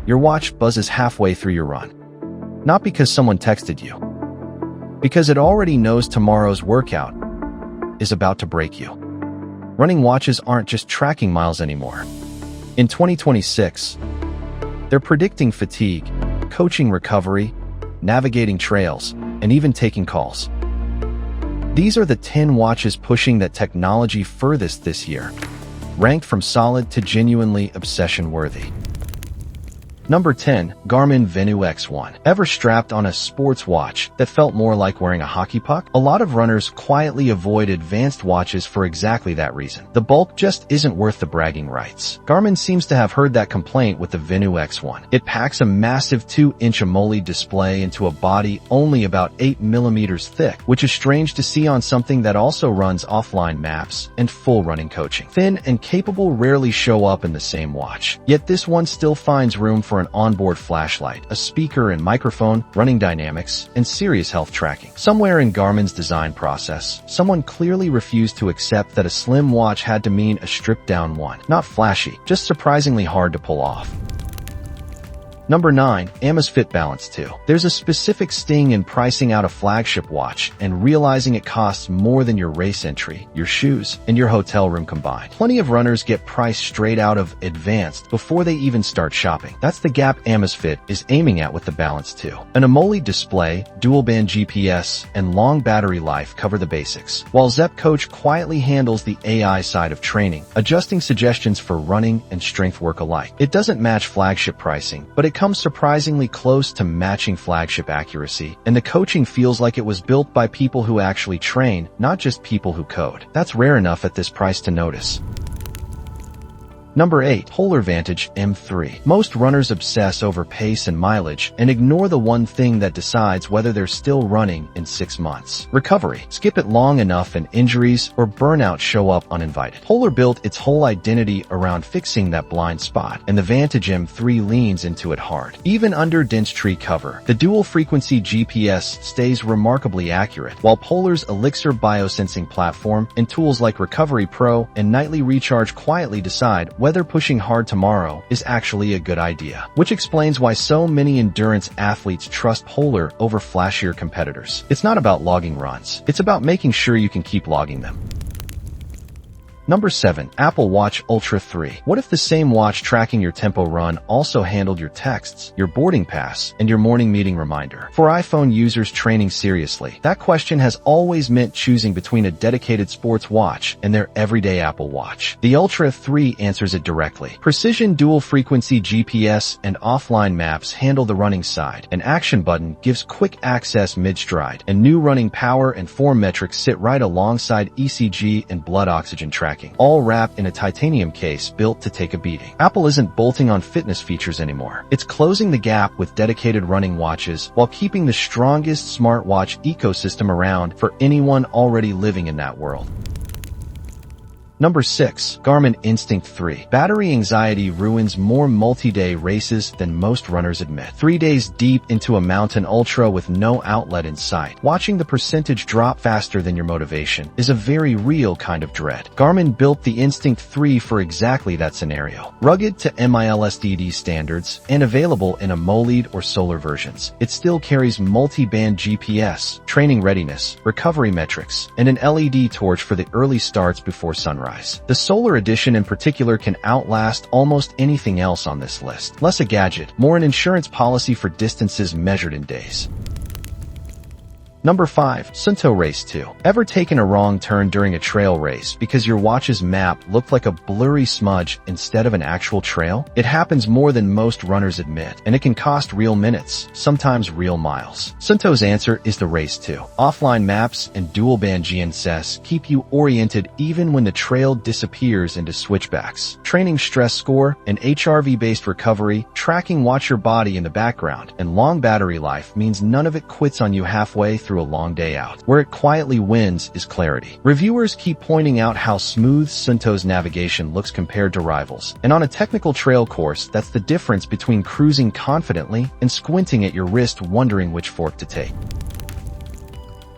Your watch buzzes halfway through your run. Not because someone texted you, because it already knows tomorrow's workout is about to break you. Running watches aren't just tracking miles anymore. In 2026, they're predicting fatigue, coaching recovery, navigating trails, and even taking calls. These are the 10 watches pushing that technology furthest this year, ranked from solid to genuinely obsession-worthy. Number 10. Garmin Venu X1. Ever strapped on a sports watch that felt more like wearing a hockey puck? A lot of runners quietly avoid advanced watches for exactly that reason. The bulk just isn't worth the bragging rights. Garmin seems to have heard that complaint with the Venu X1. It packs a massive 2-inch AMOLED display into a body only about 8 millimeters thick, which is strange to see on something that also runs offline maps and full running coaching. Thin and capable rarely show up in the same watch. Yet this one still finds room for an onboard flashlight, a speaker and microphone, running dynamics, and serious health tracking. Somewhere in Garmin's design process, someone clearly refused to accept that a slim watch had to mean a stripped-down one. Not flashy, just surprisingly hard to pull off. Number 9. Amazfit Balance 2. There's a specific sting in pricing out a flagship watch and realizing it costs more than your race entry, your shoes, and your hotel room combined. Plenty of runners get priced straight out of advanced before they even start shopping. That's the gap Amazfit is aiming at with the Balance 2. An AMOLED display, dual-band GPS, and long battery life cover the basics, while Zepp Coach quietly handles the AI side of training, adjusting suggestions for running and strength work alike. It doesn't match flagship pricing, but it comes surprisingly close to matching flagship accuracy, and the coaching feels like it was built by people who actually train, not just people who code. That's rare enough at this price to notice. Number 8. Polar Vantage M3. Most runners obsess over pace and mileage and ignore the one thing that decides whether they're still running in 6 months. Recovery. Skip it long enough and injuries or burnout show up uninvited. Polar built its whole identity around fixing that blind spot, and the Vantage M3 leans into it hard. Even under dense tree cover, the dual-frequency GPS stays remarkably accurate, while Polar's Elixir biosensing platform and tools like Recovery Pro and Nightly Recharge quietly decide whether pushing hard tomorrow is actually a good idea, which explains why so many endurance athletes trust Polar over flashier competitors. It's not about logging runs. It's about making sure you can keep logging them. Number 7. Apple Watch Ultra 3. What if the same watch tracking your tempo run also handled your texts, your boarding pass, and your morning meeting reminder? For iPhone users training seriously, that question has always meant choosing between a dedicated sports watch and their everyday Apple Watch. The Ultra 3 answers it directly. Precision dual-frequency GPS and offline maps handle the running side. An action button gives quick access mid-stride, and new running power and form metrics sit right alongside ECG and blood oxygen tracking, all wrapped in a titanium case built to take a beating. Apple isn't bolting on fitness features anymore. It's closing the gap with dedicated running watches while keeping the strongest smartwatch ecosystem around for anyone already living in that world. Number 6. Garmin Instinct 3. Battery anxiety ruins more multi-day races than most runners admit. 3 days deep into a mountain ultra with no outlet in sight, watching the percentage drop faster than your motivation is a very real kind of dread. Garmin built the Instinct 3 for exactly that scenario. Rugged to MILSDD standards and available in AMOLED or solar versions, it still carries multi-band GPS, training readiness, recovery metrics, and an LED torch for the early starts before sunrise. The Solar Edition in particular can outlast almost anything else on this list. Less a gadget, more an insurance policy for distances measured in days. Number 5. Suunto Race 2. Ever taken a wrong turn during a trail race because your watch's map looked like a blurry smudge instead of an actual trail? It happens more than most runners admit, and it can cost real minutes, sometimes real miles. Suunto's answer is the Race 2. Offline maps and dual-band GNSS keep you oriented even when the trail disappears into switchbacks. Training stress score, and HRV-based recovery, tracking watch your body in the background, and long battery life means none of it quits on you halfway through a long day out. Where it quietly wins is clarity. Reviewers keep pointing out how smooth Suunto's navigation looks compared to rivals, and on a technical trail course, that's the difference between cruising confidently and squinting at your wrist wondering which fork to take.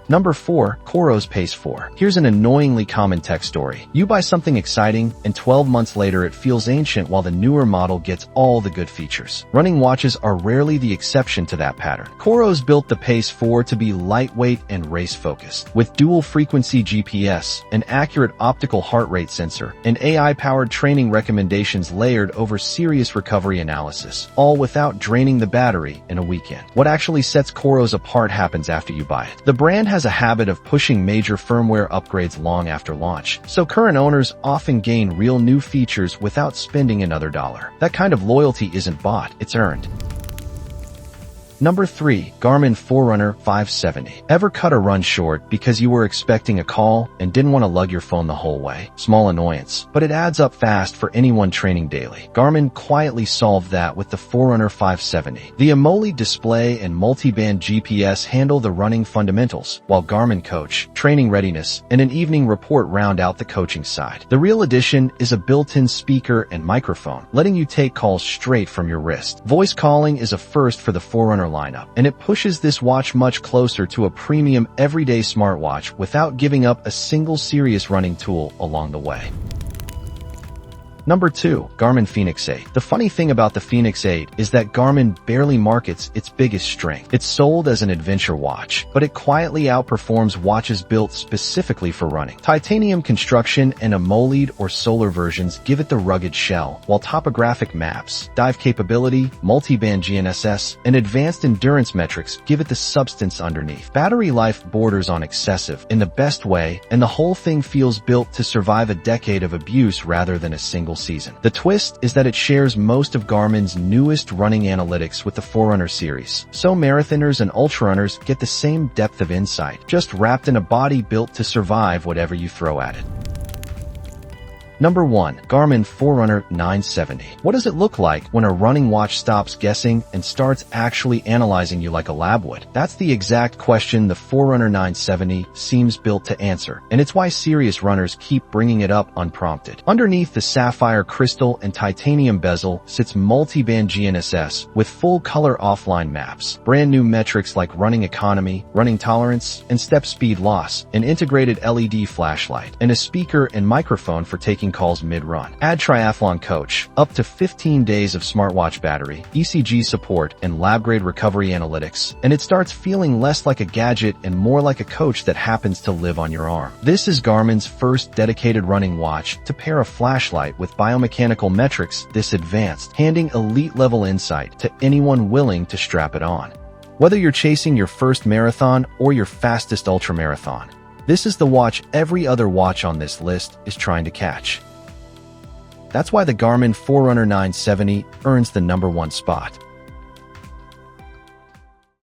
Number 4. COROS Pace 4. Here's an annoyingly common tech story. You buy something exciting, and 12 months later it feels ancient while the newer model gets all the good features. Running watches are rarely the exception to that pattern. COROS built the Pace 4 to be lightweight and race-focused. With dual-frequency GPS, an accurate optical heart rate sensor, and AI-powered training recommendations layered over serious recovery analysis, all without draining the battery in a weekend. What actually sets COROS apart happens after you buy it. The brand has a habit of pushing major firmware upgrades long after launch, so current owners often gain real new features without spending another dollar. That kind of loyalty isn't bought, it's earned. Number 3. Garmin Forerunner 570. Ever cut a run short because you were expecting a call and didn't want to lug your phone the whole way? Small annoyance, but it adds up fast for anyone training daily. Garmin quietly solved that with the Forerunner 570. The AMOLED display and multi-band GPS handle the running fundamentals, while Garmin Coach, training readiness, and an evening report round out the coaching side. The real addition is a built-in speaker and microphone, letting you take calls straight from your wrist. Voice calling is a first for the Forerunner lineup, and it pushes this watch much closer to a premium everyday smartwatch without giving up a single serious running tool along the way. Number 2. Garmin Fenix 8. The funny thing about the Fenix 8 is that Garmin barely markets its biggest strength. It's sold as an adventure watch, but it quietly outperforms watches built specifically for running. Titanium construction and AMOLED or solar versions give it the rugged shell, while topographic maps, dive capability, multi-band GNSS, and advanced endurance metrics give it the substance underneath. Battery life borders on excessive in the best way, and the whole thing feels built to survive a decade of abuse rather than a single season. The twist is that it shares most of Garmin's newest running analytics with the Forerunner series, so marathoners and ultrarunners get the same depth of insight, just wrapped in a body built to survive whatever you throw at it. Number 1. Garmin Forerunner 970. What does it look like when a running watch stops guessing and starts actually analyzing you like a lab would? That's the exact question the Forerunner 970 seems built to answer, and it's why serious runners keep bringing it up unprompted. Underneath the sapphire crystal and titanium bezel sits multi-band GNSS with full-color offline maps, brand new metrics like running economy, running tolerance, and step speed loss, an integrated LED flashlight, and a speaker and microphone for taking calls mid-run. Add Triathlon Coach, up to 15 days of smartwatch battery, ECG support, and lab-grade recovery analytics, and it starts feeling less like a gadget and more like a coach that happens to live on your arm. This is Garmin's first dedicated running watch to pair a flashlight with biomechanical metrics this advanced, handing elite-level insight to anyone willing to strap it on. Whether you're chasing your first marathon or your fastest ultramarathon, this is the watch every other watch on this list is trying to catch. That's why the Garmin Forerunner 970 earns the number 1 spot.